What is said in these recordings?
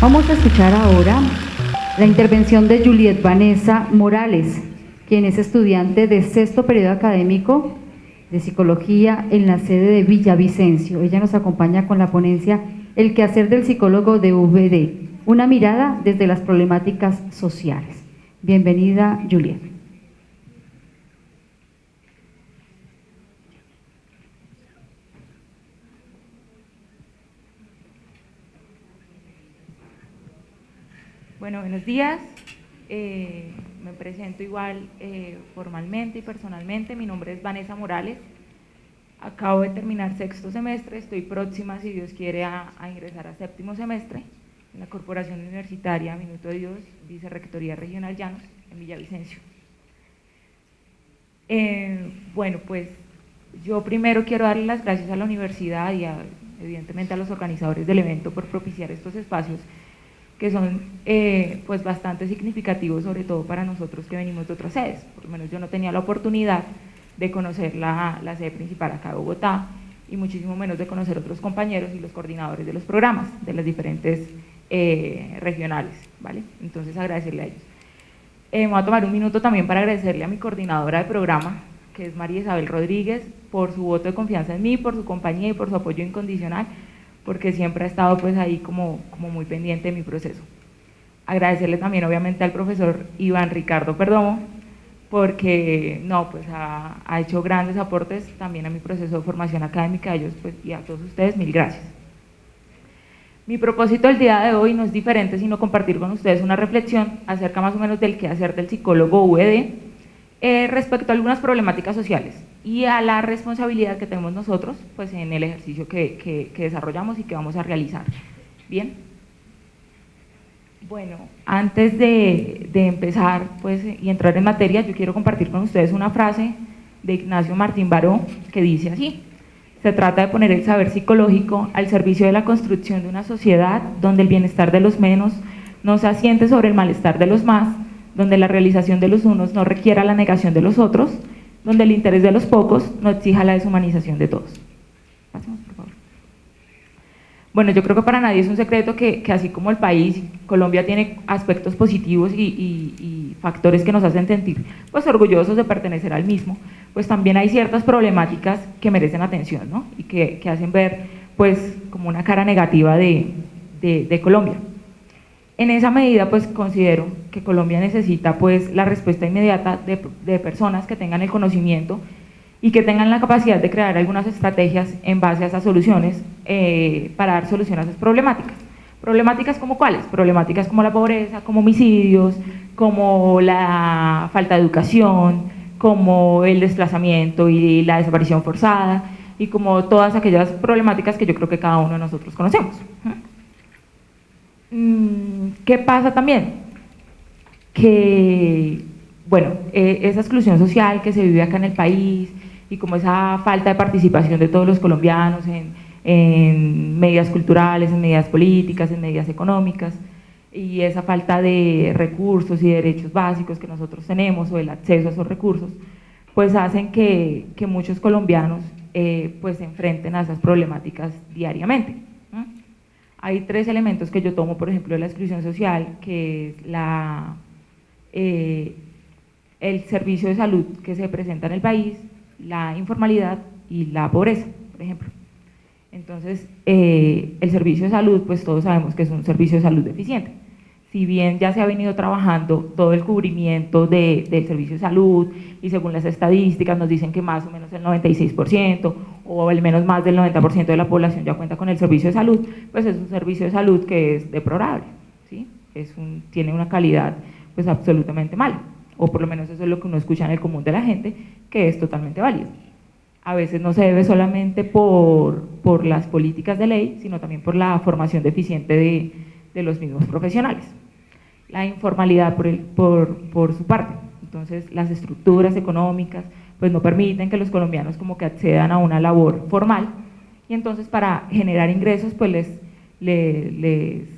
Vamos a escuchar ahora la intervención de Juliet Vanessa Morales, quien es estudiante de sexto periodo académico de Psicología en la sede de Villavicencio. Ella nos acompaña con la ponencia El quehacer del psicólogo de VD, una mirada desde las problemáticas sociales. Bienvenida, Juliet. Bueno, buenos días. Me presento igual formalmente y personalmente. Mi nombre es Vanessa Morales. Acabo de terminar sexto semestre, estoy próxima, si Dios quiere, a ingresar a séptimo semestre en la Corporación Universitaria Minuto de Dios, Vicerrectoría Regional Llanos, en Villavicencio. Bueno, pues yo primero quiero darle las gracias a la universidad y evidentemente a los organizadores del evento por propiciar estos espacios que son pues bastante significativos, sobre todo para nosotros que venimos de otras sedes. Por lo menos yo no tenía la oportunidad de conocer la sede principal acá de Bogotá, y muchísimo menos de conocer otros compañeros y los coordinadores de los programas de las diferentes regionales, ¿vale? Entonces agradecerle a ellos. Me voy a tomar un minuto también para agradecerle a mi coordinadora de programa, que es María Isabel Rodríguez, por su voto de confianza en mí, por su compañía y por su apoyo incondicional, porque siempre ha estado pues ahí como muy pendiente de mi proceso. Agradecerle también obviamente al profesor Iván Ricardo Perdomo, porque no, pues ha hecho grandes aportes también a mi proceso de formación académica, a ellos pues, y a todos ustedes, mil gracias. Mi propósito el día de hoy no es diferente, sino compartir con ustedes una reflexión acerca más o menos del quehacer del psicólogo VD respecto a algunas problemáticas sociales y a la responsabilidad que tenemos nosotros pues, en el ejercicio que desarrollamos y que vamos a realizar. Bien. Bueno, antes de empezar pues, y entrar en materia, yo quiero compartir con ustedes una frase de Ignacio Martín Baró que dice así: se trata de poner el saber psicológico al servicio de la construcción de una sociedad donde el bienestar de los menos no se asiente sobre el malestar de los más, donde la realización de los unos no requiera la negación de los otros, donde el interés de los pocos no exija la deshumanización de todos. Pasemos, por favor. Bueno, yo creo que para nadie es un secreto que así como el país, Colombia tiene aspectos positivos y factores que nos hacen sentir pues orgullosos de pertenecer al mismo, pues también hay ciertas problemáticas que merecen atención, ¿no? Y que hacen ver pues como una cara negativa de Colombia. En esa medida pues considero que Colombia necesita pues la respuesta inmediata de personas que tengan el conocimiento y que tengan la capacidad de crear algunas estrategias en base a esas soluciones para dar solución a esas problemáticas. ¿Problemáticas como cuáles? Problemáticas como la pobreza, como homicidios, como la falta de educación, como el desplazamiento y la desaparición forzada, y como todas aquellas problemáticas que yo creo que cada uno de nosotros conocemos. ¿Qué pasa también? Que, bueno, esa exclusión social que se vive acá en el país y como esa falta de participación de todos los colombianos en medidas culturales, en medidas políticas, en medidas económicas, y esa falta de recursos y derechos básicos que nosotros tenemos, o el acceso a esos recursos, pues hacen que muchos colombianos pues se enfrenten a esas problemáticas diariamente. Hay tres elementos que yo tomo, por ejemplo, de la exclusión social, que es el servicio de salud que se presenta en el país, la informalidad y la pobreza, por ejemplo. Entonces, el servicio de salud, pues todos sabemos que es un servicio de salud deficiente. Si bien ya se ha venido trabajando todo el cubrimiento del servicio de salud, y según las estadísticas nos dicen que más o menos el 96% o al menos más del 90% de la población ya cuenta con el servicio de salud, pues es un servicio de salud que es deplorable, ¿sí? Tiene una calidad pues absolutamente mala, o por lo menos eso es lo que uno escucha en el común de la gente, que es totalmente válido. A veces no se debe solamente por las políticas de ley, sino también por la formación deficiente de los mismos profesionales. La informalidad por su parte, entonces las estructuras económicas pues no permiten que los colombianos como que accedan a una labor formal, y entonces para generar ingresos pues les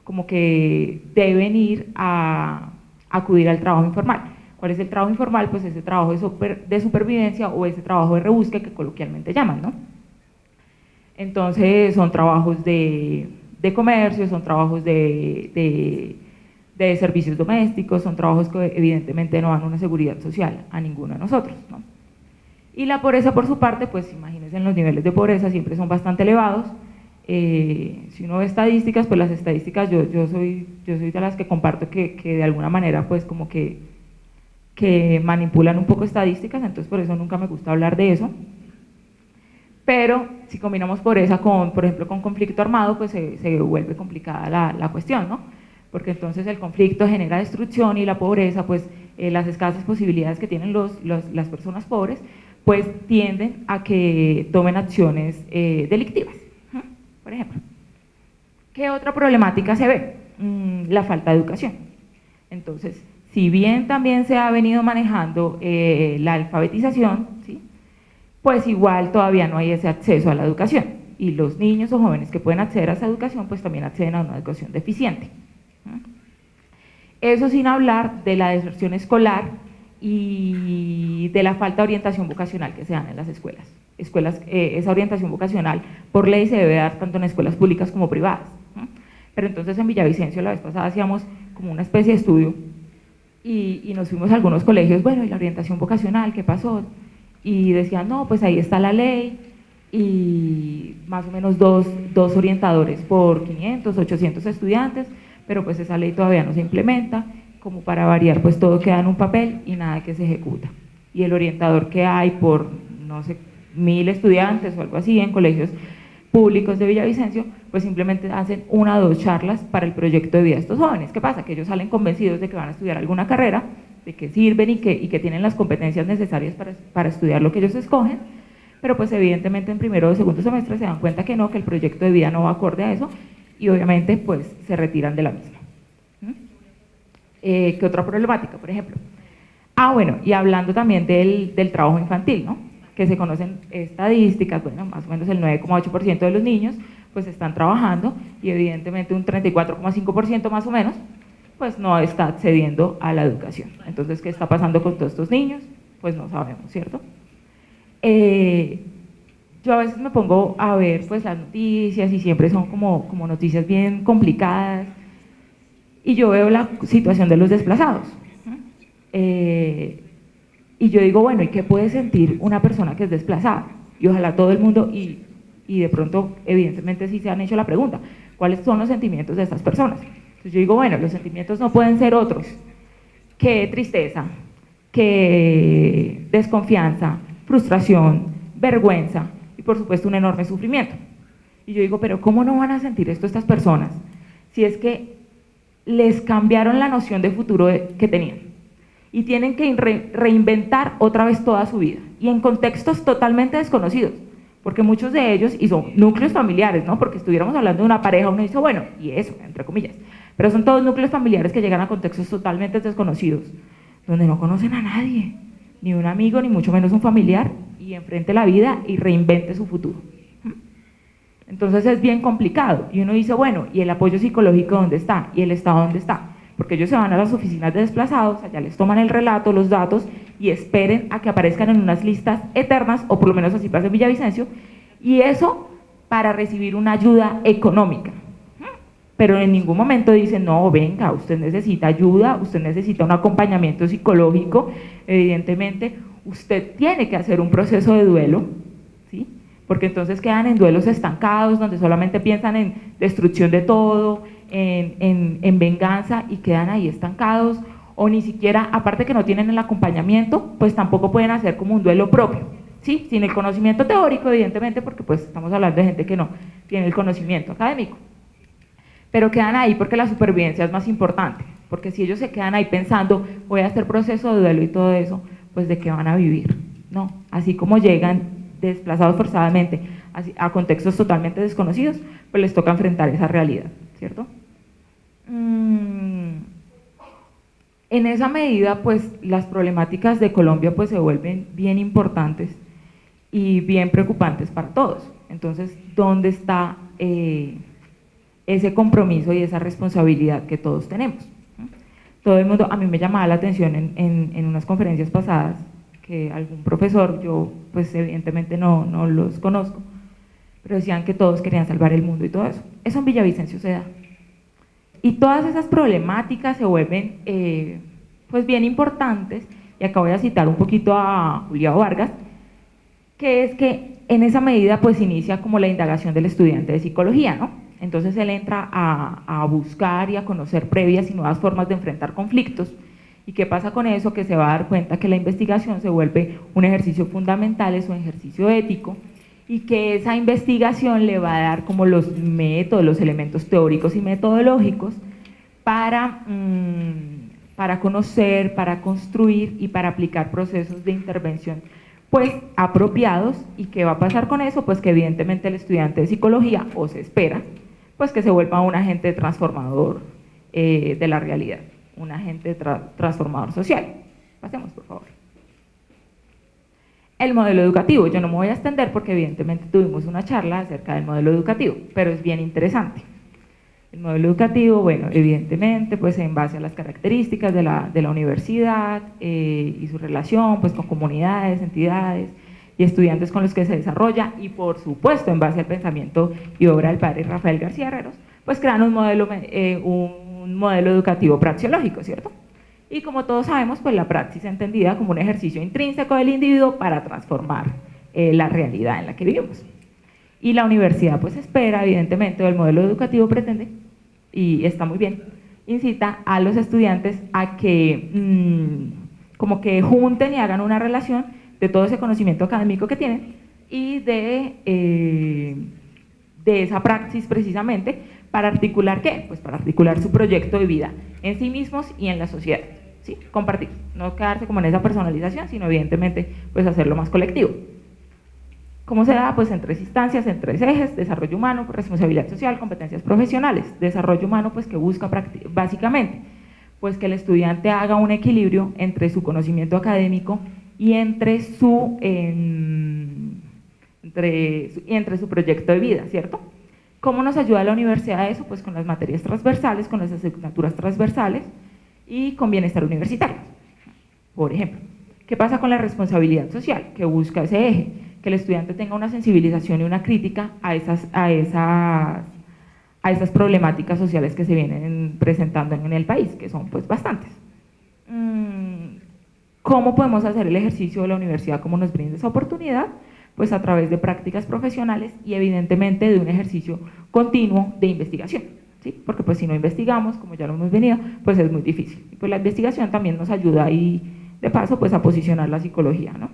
como que deben ir a acudir al trabajo informal. ¿Cuál es el trabajo informal? Pues ese trabajo de supervivencia o ese trabajo de rebusque que coloquialmente llaman, ¿no? Entonces son trabajos de de comercio, son trabajos de servicios domésticos, son trabajos que evidentemente no dan una seguridad social a ninguno de nosotros, ¿no? Y la pobreza, por su parte, pues imagínense, los niveles de pobreza siempre son bastante elevados. Si uno ve estadísticas, pues las estadísticas, yo soy de las que comparto que de alguna manera pues como que manipulan un poco estadísticas, entonces por eso nunca me gusta hablar de eso. Pero si combinamos pobreza con, por ejemplo, con conflicto armado, pues se vuelve complicada la cuestión, ¿no? Porque entonces el conflicto genera destrucción y la pobreza, pues las escasas posibilidades que tienen las personas pobres, pues tienden a que tomen acciones delictivas. Por ejemplo, ¿qué otra problemática se ve? La falta de educación. Entonces, si bien también se ha venido manejando la alfabetización, ¿sí?, pues igual todavía no hay ese acceso a la educación. Y los niños o jóvenes que pueden acceder a esa educación, pues también acceden a una educación deficiente. Eso sin hablar de la deserción escolar y de la falta de orientación vocacional que se dan en las escuelas. Esa orientación vocacional por ley se debe dar tanto en escuelas públicas como privadas, ¿no? Pero entonces en Villavicencio la vez pasada hacíamos como una especie de estudio y nos fuimos a algunos colegios, bueno, ¿y la orientación vocacional qué pasó? Y decían, no, pues ahí está la ley y más o menos dos orientadores por 500, 800 estudiantes, pero pues esa ley todavía no se implementa, como para variar, pues todo queda en un papel y nada que se ejecuta. Y el orientador que hay por, no sé, 1000 estudiantes o algo así en colegios públicos de Villavicencio, pues simplemente hacen 1 o 2 charlas para el proyecto de vida de estos jóvenes. ¿Qué pasa? Que ellos salen convencidos de que van a estudiar alguna carrera, de que sirven y que tienen las competencias necesarias para estudiar lo que ellos escogen, pero pues evidentemente en primero o segundo semestre se dan cuenta que no, que el proyecto de vida no va acorde a eso, y obviamente pues se retiran de la misma. ¿Qué otra problemática, por ejemplo? Bueno, y hablando también del trabajo infantil, ¿no?, que se conocen estadísticas, bueno, más o menos el 9,8% de los niños pues están trabajando y evidentemente un 34,5% más o menos pues no está accediendo a la educación. Entonces, ¿qué está pasando con todos estos niños? Pues no sabemos, ¿cierto? Yo a veces me pongo a ver pues las noticias y siempre son como noticias bien complicadas y yo veo la situación de los desplazados. Y yo digo, bueno, ¿y qué puede sentir una persona que es desplazada? Y ojalá todo el mundo, y de pronto, evidentemente sí se han hecho la pregunta, ¿cuáles son los sentimientos de estas personas? Entonces yo digo, bueno, los sentimientos no pueden ser otros que tristeza, que desconfianza, frustración, vergüenza y por supuesto un enorme sufrimiento. Y yo digo, pero ¿cómo no van a sentir esto estas personas si es que les cambiaron la noción de futuro que tenían? Y tienen que reinventar otra vez toda su vida, y en contextos totalmente desconocidos, porque muchos de ellos, y son núcleos familiares, ¿no?, porque estuviéramos hablando de una pareja, uno dice, bueno, y eso, entre comillas, pero son todos núcleos familiares que llegan a contextos totalmente desconocidos, donde no conocen a nadie, ni un amigo, ni mucho menos un familiar, y enfrente la vida y reinvente su futuro. Entonces es bien complicado, y uno dice, bueno, ¿y el apoyo psicológico dónde está? ¿Y el Estado dónde está? Porque ellos se van a las oficinas de desplazados, allá les toman el relato, los datos, y esperen a que aparezcan en unas listas eternas, o por lo menos así pasa en Villavicencio, y eso para recibir una ayuda económica. Pero en ningún momento dicen, no, venga, usted necesita ayuda, usted necesita un acompañamiento psicológico, evidentemente usted tiene que hacer un proceso de duelo, ¿sí?, porque entonces quedan en duelos estancados, donde solamente piensan en destrucción de todo, en venganza, y quedan ahí estancados, o ni siquiera, aparte que no tienen el acompañamiento, pues tampoco pueden hacer como un duelo propio, ¿sí?, sin el conocimiento teórico, evidentemente, porque pues estamos hablando de gente que no tiene el conocimiento académico, pero quedan ahí porque la supervivencia es más importante, porque si ellos se quedan ahí pensando, voy a hacer proceso de duelo y todo eso, pues ¿de qué van a vivir? No, así como llegan desplazados forzadamente a contextos totalmente desconocidos, pues les toca enfrentar esa realidad, ¿cierto? En esa medida, pues las problemáticas de Colombia pues se vuelven bien importantes y bien preocupantes para todos. Entonces, ¿dónde está ese compromiso y esa responsabilidad que todos tenemos? Todo el mundo, a mí me llamaba la atención en unas conferencias pasadas, que algún profesor, yo pues evidentemente no los conozco, pero decían que todos querían salvar el mundo y todo eso. Eso en Villavicencio se da. Y todas esas problemáticas se vuelven pues bien importantes, y acá voy a citar un poquito a Julián Vargas, que es que en esa medida pues inicia como la indagación del estudiante de psicología, ¿no? Entonces él entra a buscar y a conocer previas y nuevas formas de enfrentar conflictos. ¿Y qué pasa con eso? Que se va a dar cuenta que la investigación se vuelve un ejercicio fundamental, es un ejercicio ético, y que esa investigación le va a dar como los métodos, los elementos teóricos y metodológicos para conocer, para construir y para aplicar procesos de intervención pues apropiados. ¿Y qué va a pasar con eso? Pues que evidentemente el estudiante de psicología, o se espera, pues que se vuelva un agente transformador de la realidad, un agente transformador social. Pasemos, por favor. El modelo educativo, yo no me voy a extender porque evidentemente tuvimos una charla acerca del modelo educativo, pero es bien interesante. El modelo educativo, bueno, evidentemente, pues en base a las características de la universidad y su relación pues con comunidades, entidades y estudiantes con los que se desarrolla, y por supuesto en base al pensamiento y obra del padre Rafael García Herreros, pues crean un modelo educativo praxeológico, ¿cierto? Y como todos sabemos, pues la praxis entendida como un ejercicio intrínseco del individuo para transformar la realidad en la que vivimos. Y la universidad pues espera, evidentemente, o el modelo educativo pretende, y está muy bien, incita a los estudiantes a que como que junten y hagan una relación de todo ese conocimiento académico que tienen y de esa praxis precisamente para articular ¿qué? Pues para articular su proyecto de vida en sí mismos y en la sociedad, ¿sí? Compartir, no quedarse como en esa personalización, sino evidentemente pues hacerlo más colectivo. ¿Cómo se da? Pues en tres instancias, en tres ejes: desarrollo humano, responsabilidad social, competencias profesionales. Desarrollo humano pues que busca básicamente pues que el estudiante haga un equilibrio entre su conocimiento académico y entre su proyecto de vida, ¿cierto? ¿Cómo nos ayuda la universidad a eso? Pues con las materias transversales, con las asignaturas transversales y con bienestar universitario, por ejemplo. ¿Qué pasa con la responsabilidad social? Que busca ese eje, que el estudiante tenga una sensibilización y una crítica a esas problemáticas sociales que se vienen presentando en el país, que son pues bastantes. ¿Cómo podemos hacer el ejercicio de la universidad? ¿Cómo nos brinda esa oportunidad? Pues a través de prácticas profesionales y evidentemente de un ejercicio continuo de investigación, ¿sí? Porque pues si no investigamos, como ya lo hemos venido, pues es muy difícil. Y pues la investigación también nos ayuda ahí, de paso, pues a posicionar la psicología, ¿no?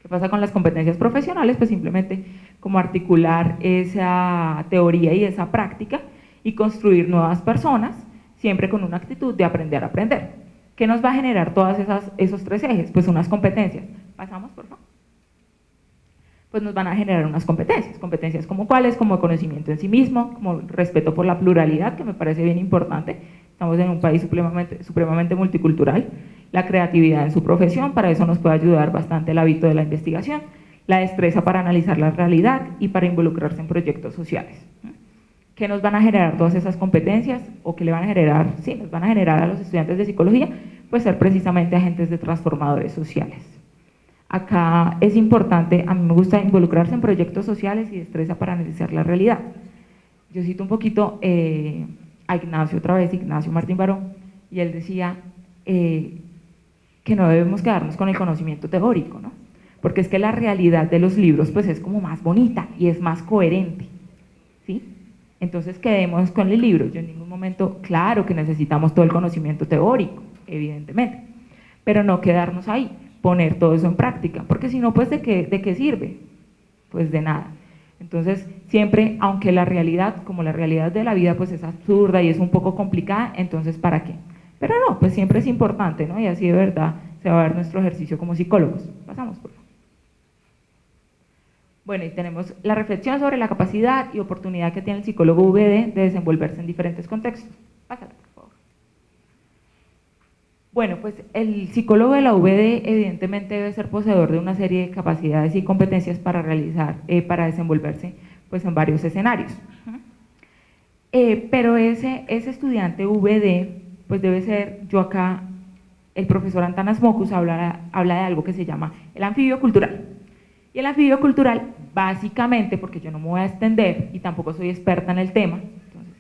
¿Qué pasa con las competencias profesionales? Pues simplemente como articular esa teoría y esa práctica y construir nuevas personas, siempre con una actitud de aprender a aprender. ¿Qué nos va a generar todos esos tres ejes? Pues unas competencias. Pasamos, por favor. Pues nos van a generar unas competencias como cuáles, como conocimiento en sí mismo, como respeto por la pluralidad, que me parece bien importante, estamos en un país supremamente multicultural, la creatividad en su profesión, para eso nos puede ayudar bastante el hábito de la investigación, la destreza para analizar la realidad y para involucrarse en proyectos sociales. ¿Qué nos van a generar todas esas competencias? ¿O qué le van a generar? Sí, nos van a generar a los estudiantes de psicología, pues ser precisamente agentes de transformadores sociales. Acá es importante, a mí me gusta involucrarse en proyectos sociales y destreza para analizar la realidad. Yo cito un poquito a Ignacio otra vez, Ignacio Martín Baró, y él decía que no debemos quedarnos con el conocimiento teórico, ¿no? Porque es que la realidad de los libros pues es como más bonita y es más coherente, ¿sí? Entonces quedemos con el libro. Yo en ningún momento, claro que necesitamos todo el conocimiento teórico, evidentemente, pero no quedarnos ahí, poner todo eso en práctica, porque si no, pues ¿de qué sirve? Pues de nada. Entonces siempre, aunque la realidad, como la realidad de la vida pues es absurda y es un poco complicada, entonces ¿para qué? Pero no, pues siempre es importante, ¿no? Y así de verdad se va a ver nuestro ejercicio como psicólogos. Pasamos, por favor. Bueno, y tenemos la reflexión sobre la capacidad y oportunidad que tiene el psicólogo VD de desenvolverse en diferentes contextos. Pásale, por favor. Bueno, pues el psicólogo de la VD evidentemente debe ser poseedor de una serie de capacidades y competencias para desenvolverse pues en varios escenarios. Pero ese estudiante VD pues debe ser, yo acá, el profesor Antanas Mocus habla de algo que se llama el anfibio cultural. Y el anfibio cultural, básicamente, porque yo no me voy a extender y tampoco soy experta en el tema, entonces,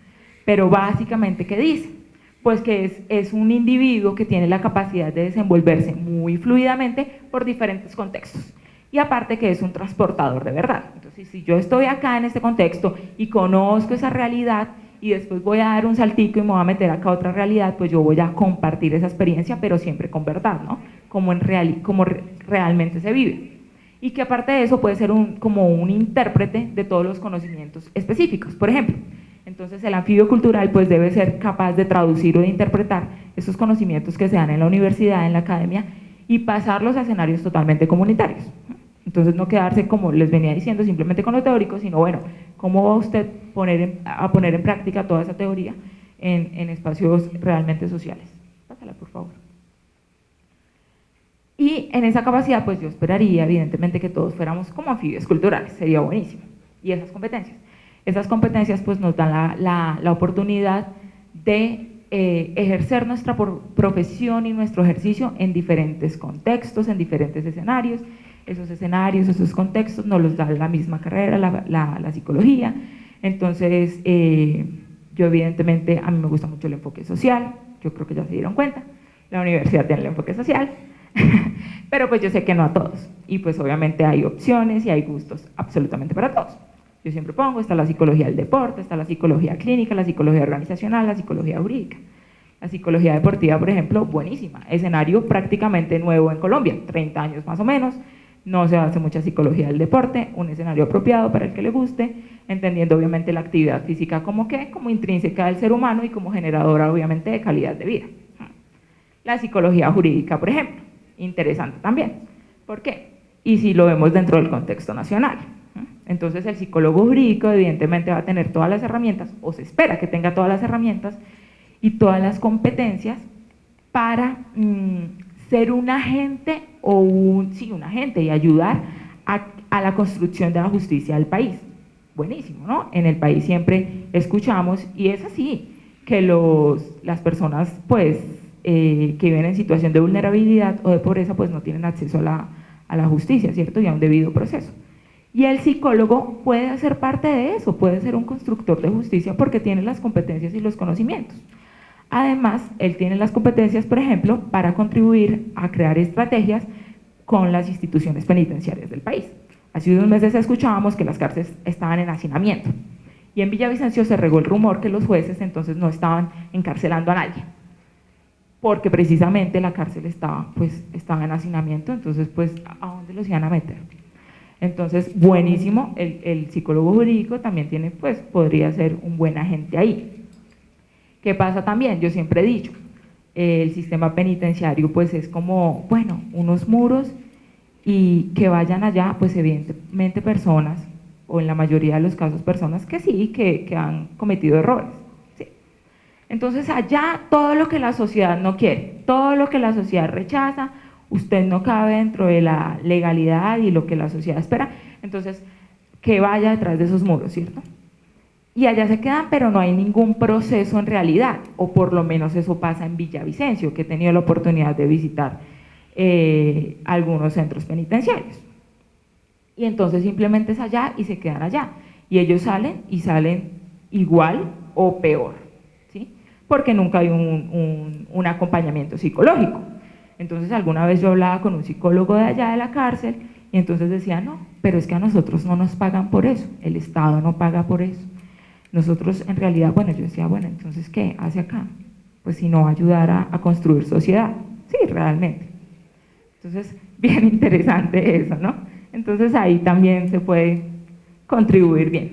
pero básicamente, ¿qué dice? Pues que es un individuo que tiene la capacidad de desenvolverse muy fluidamente por diferentes contextos. Y aparte que es un transportador de verdad. Entonces, si yo estoy acá en este contexto y conozco esa realidad y después voy a dar un saltico y me voy a meter acá a otra realidad, pues yo voy a compartir esa experiencia, pero siempre con verdad, ¿no? Como realmente se vive. Y que aparte de eso puede ser como un intérprete de todos los conocimientos específicos. Por ejemplo, entonces el anfibio cultural pues debe ser capaz de traducir o de interpretar esos conocimientos que se dan en la universidad, en la academia, y pasarlos a escenarios totalmente comunitarios. Entonces no quedarse, como les venía diciendo, simplemente con lo teórico, sino bueno, ¿cómo va usted a poner en práctica toda esa teoría en espacios realmente sociales? Pásala, por favor. Y en esa capacidad, pues yo esperaría, evidentemente, que todos fuéramos como anfibios culturales, sería buenísimo. Y esas competencias pues nos dan la oportunidad de ejercer nuestra profesión y nuestro ejercicio en diferentes contextos, en diferentes escenarios. Esos contextos nos los da la misma carrera, la psicología. Entonces, yo evidentemente, a mí me gusta mucho el enfoque social, yo creo que ya se dieron cuenta, la universidad tiene el enfoque social, pero pues yo sé que no a todos, y pues obviamente hay opciones y hay gustos absolutamente para todos. Yo siempre pongo, está la psicología del deporte, está la psicología clínica, la psicología organizacional, la psicología jurídica. La psicología deportiva, por ejemplo, buenísima, escenario prácticamente nuevo en Colombia, 30 años más o menos, no se hace mucha psicología del deporte, un escenario apropiado para el que le guste, entendiendo obviamente la actividad física como intrínseca del ser humano y como generadora obviamente de calidad de vida. La psicología jurídica, por ejemplo, interesante también. ¿Por qué? Y si lo vemos dentro del contexto nacional. Entonces el psicólogo jurídico evidentemente va a tener todas las herramientas, o se espera que tenga todas las herramientas y todas las competencias para ser un agente un agente y ayudar a la construcción de la justicia del país. Buenísimo, ¿no? En el país siempre escuchamos, y es así, que las personas pues que viven en situación de vulnerabilidad o de pobreza pues no tienen acceso a la justicia, ¿cierto? Y a un debido proceso. Y el psicólogo puede hacer parte de eso, puede ser un constructor de justicia porque tiene las competencias y los conocimientos. Además, él tiene las competencias, por ejemplo, para contribuir a crear estrategias con las instituciones penitenciarias del país. Hace unos meses escuchábamos que las cárceles estaban en hacinamiento y en Villavicencio se regó el rumor que los jueces entonces no estaban encarcelando a nadie, porque precisamente la cárcel estaba en hacinamiento, entonces pues ¿a dónde los iban a meter? Entonces, buenísimo, el psicólogo jurídico también podría ser un buen agente ahí. ¿Qué pasa también? Yo siempre he dicho, el sistema penitenciario pues es como, bueno, unos muros y que vayan allá pues evidentemente personas, o en la mayoría de los casos personas que sí, que han cometido errores. ¿Sí? Entonces allá todo lo que la sociedad no quiere, todo lo que la sociedad rechaza, usted no cabe dentro de la legalidad y lo que la sociedad espera, entonces que vaya detrás de esos muros, ¿cierto? Y allá se quedan, pero no hay ningún proceso en realidad, o por lo menos eso pasa en Villavicencio, que he tenido la oportunidad de visitar algunos centros penitenciarios. Y entonces simplemente es allá y se quedan allá, y ellos salen igual o peor, ¿sí? Porque nunca hay un acompañamiento psicológico. Entonces alguna vez yo hablaba con un psicólogo de allá de la cárcel, y entonces decía, no, pero es que a nosotros no nos pagan por eso, el Estado no paga por eso. Nosotros en realidad, bueno, yo decía, bueno, entonces ¿qué hace acá? Pues si no ayudar a construir sociedad, sí, realmente. Entonces, bien interesante eso, ¿no? Entonces ahí también se puede contribuir bien.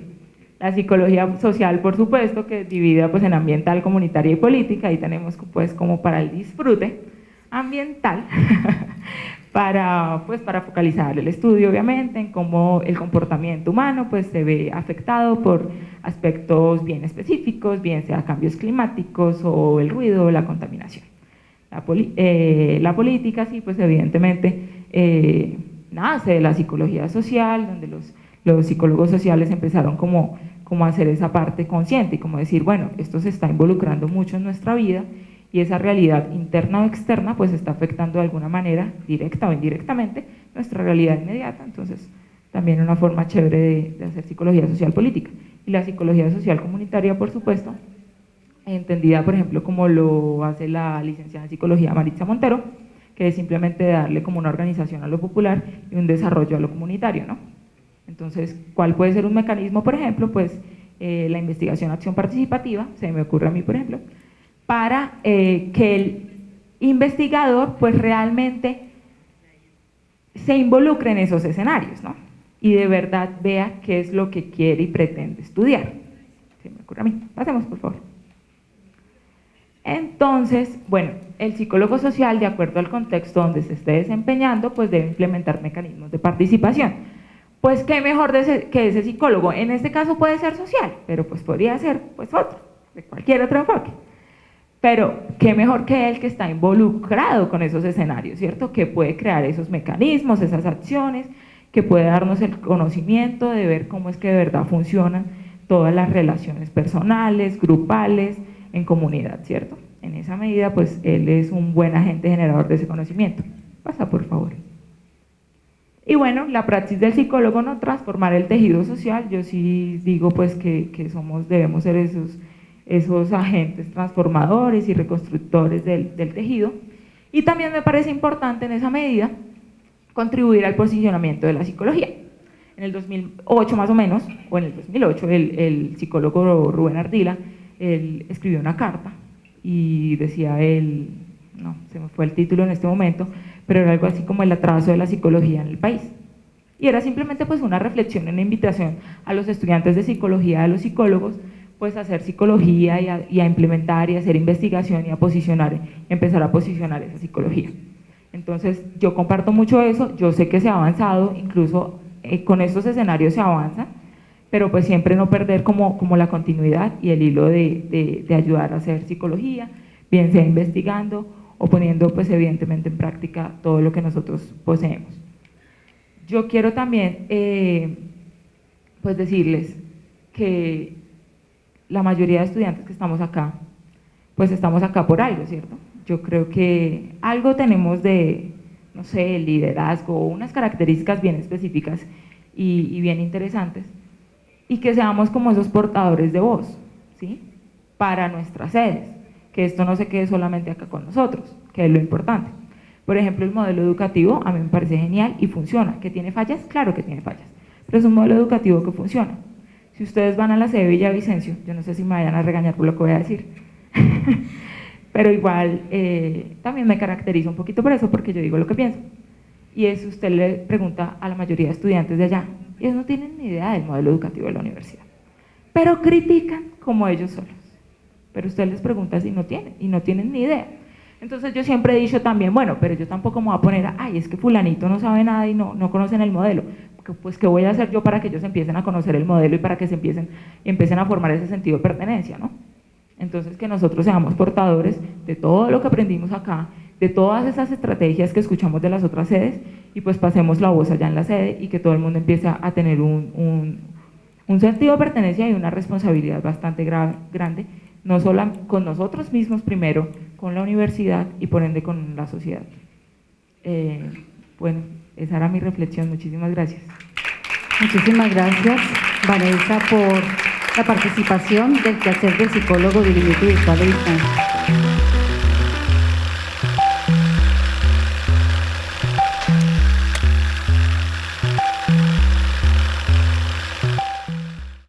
La psicología social, por supuesto, que es dividida pues en ambiental, comunitaria y política, ahí tenemos pues como para el disfrute ambiental, para focalizar el estudio obviamente en cómo el comportamiento humano pues se ve afectado por aspectos bien específicos, bien sea cambios climáticos o el ruido o la contaminación. La política sí pues evidentemente nace de la psicología social, donde los psicólogos sociales empezaron como a hacer esa parte consciente y como decir, bueno, esto se está involucrando mucho en nuestra vida y esa realidad interna o externa pues está afectando de alguna manera, directa o indirectamente, nuestra realidad inmediata. Entonces también una forma chévere de hacer psicología social política. Y la psicología social comunitaria, por supuesto, entendida, por ejemplo, como lo hace la licenciada en psicología Maritza Montero, que es simplemente darle como una organización a lo popular y un desarrollo a lo comunitario, ¿no? Entonces, ¿cuál puede ser un mecanismo, por ejemplo? Pues la investigación acción participativa, se me ocurre a mí, por ejemplo, para que el investigador pues realmente se involucre en esos escenarios, ¿no? Y de verdad vea qué es lo que quiere y pretende estudiar. Se me ocurre a mí. Pasemos, por favor. Entonces, bueno, el psicólogo social, de acuerdo al contexto donde se esté desempeñando, pues debe implementar mecanismos de participación. Pues qué mejor que ese psicólogo, en este caso puede ser social, pero pues podría ser pues otro, de cualquier otro enfoque. Pero qué mejor que él que está involucrado con esos escenarios, ¿cierto? Que puede crear esos mecanismos, esas acciones, que puede darnos el conocimiento de ver cómo es que de verdad funcionan todas las relaciones personales, grupales, en comunidad, ¿cierto? En esa medida, pues él es un buen agente generador de ese conocimiento. Pasa, por favor. Y bueno, la praxis del psicólogo, ¿no? Transformar el tejido social. Yo sí digo pues que debemos ser esos agentes transformadores y reconstructores del tejido. Y también me parece importante en esa medida contribuir al posicionamiento de la psicología. En el 2008 más o menos, o en el 2008, el psicólogo Rubén Ardila, él escribió una carta y decía él, no, se me fue el título en este momento, pero era algo así como el atraso de la psicología en el país. Y era simplemente pues una reflexión, una invitación a los estudiantes de psicología, a los psicólogos, pues a hacer psicología y a implementar y a hacer investigación y a posicionar, empezar a posicionar esa psicología. Entonces yo comparto mucho eso, yo sé que se ha avanzado, incluso con estos escenarios se avanza, pero pues siempre no perder como la continuidad y el hilo de ayudar a hacer psicología, bien sea investigando o poniendo pues evidentemente en práctica todo lo que nosotros poseemos. Yo quiero también pues decirles que la mayoría de estudiantes que estamos acá, pues estamos acá por algo, ¿cierto? Yo creo que algo tenemos de, no sé, liderazgo, unas características bien específicas y bien interesantes, y que seamos como esos portadores de voz, ¿sí? Para nuestras sedes, que esto no se quede solamente acá con nosotros, que es lo importante. Por ejemplo, el modelo educativo a mí me parece genial y funciona. ¿Que tiene fallas? Claro que tiene fallas, pero es un modelo educativo que funciona. Si ustedes van a la sede de Villavicencio, yo no sé si me vayan a regañar por lo que voy a decir, pero igual también me caracterizo un poquito por eso, porque yo digo lo que pienso. Y es, usted le pregunta a la mayoría de estudiantes de allá, y ellos no tienen ni idea del modelo educativo de la universidad, pero critican como ellos solos. Pero usted les pregunta si no tienen, y no tienen ni idea. Entonces yo siempre he dicho también, bueno, pero yo tampoco me voy a poner a, ay, es que fulanito no sabe nada y no conocen el modelo. Pues, ¿qué voy a hacer yo para que ellos empiecen a conocer el modelo y para que empiecen a formar ese sentido de pertenencia, ¿no? Entonces, que nosotros seamos portadores de todo lo que aprendimos acá, de todas esas estrategias que escuchamos de las otras sedes, y pues pasemos la voz allá en la sede y que todo el mundo empiece a tener un sentido de pertenencia y una responsabilidad bastante grande, no solo con nosotros mismos primero, con la universidad y por ende con la sociedad. Bueno, esa era mi reflexión. Muchísimas gracias. Muchísimas gracias, Vanessa, por la participación del quehacer del psicólogo de límite virtual de distancia.